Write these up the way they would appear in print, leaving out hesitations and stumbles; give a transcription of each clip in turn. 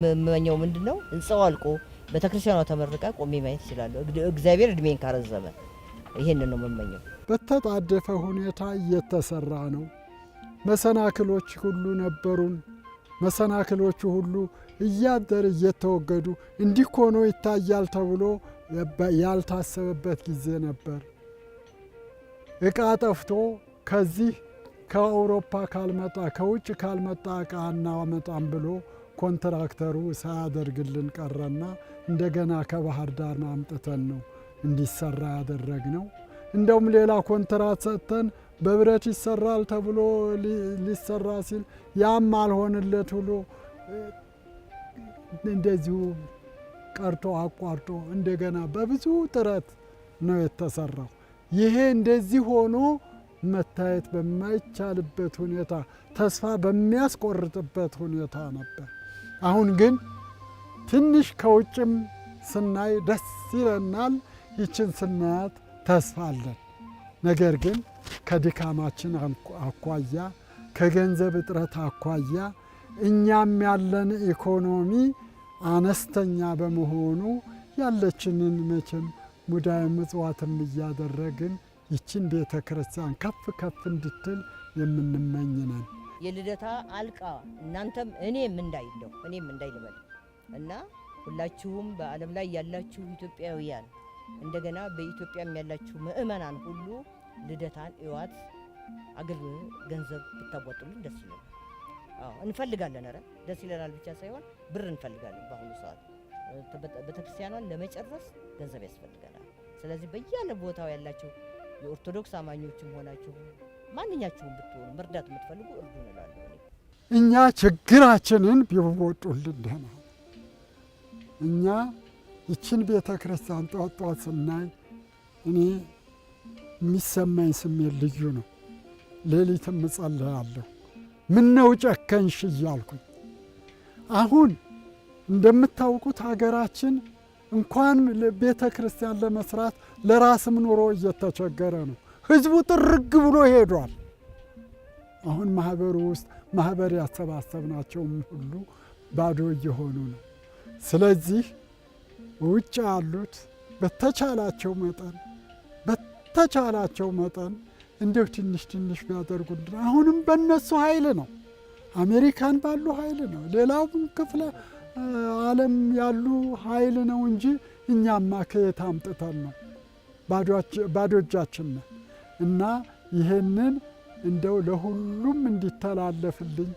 መመኛው ምንድነው? እንጸው አልቆ በተክርስቲያኗ ተመረቀ ቆሜ ማየት ይችላል። እግዚአብሔር እድሜን ካረዘመ ይሄንን ነው መመኛው። በተጣደፈ ሁኔታ እየተሰራ ነው። መሰናክሎች ሁሉ ነበሩን። መሰናክሎቹ ሁሉ እያደር እየተወገዱ እንዲህ ሆኖ ይታያል ተብሎ ያልታሰበበት ጊዜ ነበር። እቃ ጠፍቶ ከዚህ ከአውሮፓ ካልመጣ ከውጭ ካልመጣ እቃ እናመጣም ብሎ ኮንትራክተሩ ሳያደርግልን ቀረና እንደገና ከባህር ዳር አምጥተን ነው እንዲሰራ ያደረግነው። እንደውም ሌላ ኮንትራት ሰጥተን በብረት ይሰራል ተብሎ ሊሰራ ሲል ያም አልሆንለት ብሎ እንደዚሁ ቀርቶ አቋርጦ እንደገና በብዙ ጥረት ነው የተሰራው። ይሄ እንደዚህ ሆኖ መታየት በማይቻልበት ሁኔታ፣ ተስፋ በሚያስቆርጥበት ሁኔታ ነበር። አሁን ግን ትንሽ ከውጭም ስናይ ደስ ይለናል። ይችን ስናያት ተስፋ አለን። ነገር ግን ከድካማችን አኳያ፣ ከገንዘብ እጥረት አኳያ እኛም ያለን ኢኮኖሚ አነስተኛ በመሆኑ ያለችንን መቼም ሙዳየ ምጽዋትም እያደረግን ይችን ቤተ ክርስቲያን ከፍ ከፍ እንድትል የምንመኝ ነን። የልደታ አልቃ እናንተም እኔም እንዳይልበል እና ሁላችሁም በዓለም ላይ ያላችሁ ኢትዮጵያውያን እንደገና በኢትዮጵያም ያላችሁ ምእመናን ሁሉ ልደታን እዋት አገር ገንዘብ ብታዋጡልን ደስ ይለናል። እንፈልጋለን። ኧረ ደስ ይለናል ብቻ ሳይሆን ብር እንፈልጋለን። በአሁኑ ሰዓት ቤተክርስቲያኗን ለመጨረስ ገንዘብ ያስፈልገናል። ስለዚህ በያለ ቦታው ያላችሁ የኦርቶዶክስ አማኞችም ሆናችሁ ማንኛችሁም ብትሆኑ መርዳት የምትፈልጉ እርዱ እንላለሁ። እኛ ችግራችንን ቢወጡልን ደህና። እኛ ይችን ቤተ ክርስቲያን ጧት ጧት ስናይ እኔ የሚሰማኝ ስሜት ልዩ ነው። ሌሊትም እጸልያለሁ፣ ምነው ጨከንሽ እያልኩኝ። አሁን እንደምታውቁት ሀገራችን እንኳን ቤተ ክርስቲያን ለመስራት ለራስም ኑሮ እየተቸገረ ነው። ህዝቡ ጥርግ ብሎ ሄዷል። አሁን ማህበሩ ውስጥ ማህበር ያሰባሰብናቸውም ሁሉ ባዶ እየሆኑ ነው። ስለዚህ ውጭ ያሉት በተቻላቸው መጠን እንዲሁ ትንሽ ትንሽ ቢያደርጉልን፣ አሁንም በእነሱ ኃይል ነው፣ አሜሪካን ባሉ ኃይል ነው፣ ሌላውም ክፍለ ዓለም ያሉ ኃይል ነው እንጂ እኛማ ከየት አምጥተን ነው? ባዶ እጃችን ነው። እና ይሄንን እንደው ለሁሉም እንዲተላለፍልኝ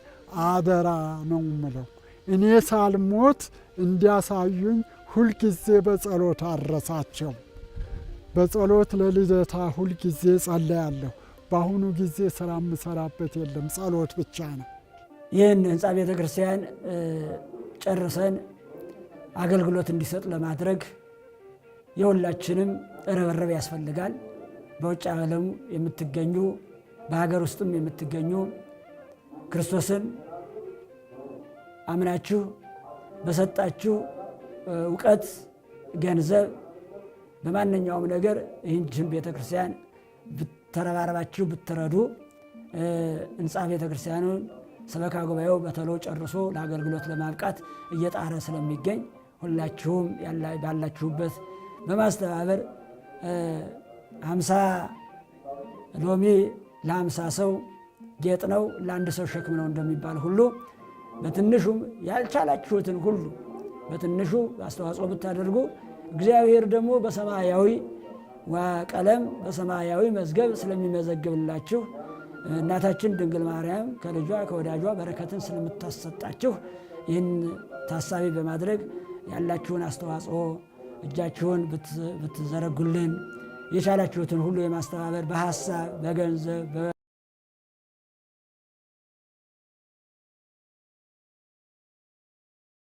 አደራ ነው ምለው። እኔ ሳልሞት እንዲያሳዩኝ ሁልጊዜ በጸሎት አረሳቸው። በጸሎት ለልደታ ሁልጊዜ ጸለያለሁ። በአሁኑ ጊዜ ስራ የምሰራበት የለም፣ ጸሎት ብቻ ነው። ይህን ህንፃ ቤተ ክርስቲያን ጨርሰን አገልግሎት እንዲሰጥ ለማድረግ የሁላችንም ርብርብ ያስፈልጋል። በውጭ ዓለም የምትገኙ በሀገር ውስጥም የምትገኙ ክርስቶስን አምናችሁ በሰጣችሁ እውቀት፣ ገንዘብ፣ በማንኛውም ነገር ይህችን ቤተ ክርስቲያን ተረባርባችሁ ብትረዱ ህንፃ ቤተ ክርስቲያኑን ሰበካ ጉባኤው በተሎ ጨርሶ ለአገልግሎት ለማብቃት እየጣረ ስለሚገኝ ሁላችሁም ባላችሁበት በማስተባበር 50 ሎሚ ለ50 ሰው ጌጥ ነው፣ ለአንድ ሰው ሸክም ነው እንደሚባል ሁሉ በትንሹም ያልቻላችሁትን ሁሉ በትንሹ አስተዋጽኦ ብታደርጉ እግዚአብሔር ደግሞ በሰማያዊ ቀለም በሰማያዊ መዝገብ ስለሚመዘግብላችሁ እናታችን ድንግል ማርያም ከልጇ ከወዳጇ በረከትን ስለምታሰጣችሁ ይህን ታሳቢ በማድረግ ያላችሁን አስተዋጽኦ እጃችሁን ብትዘረጉልን የቻላችሁትን ሁሉ የማስተባበር በሀሳብ በገንዘብ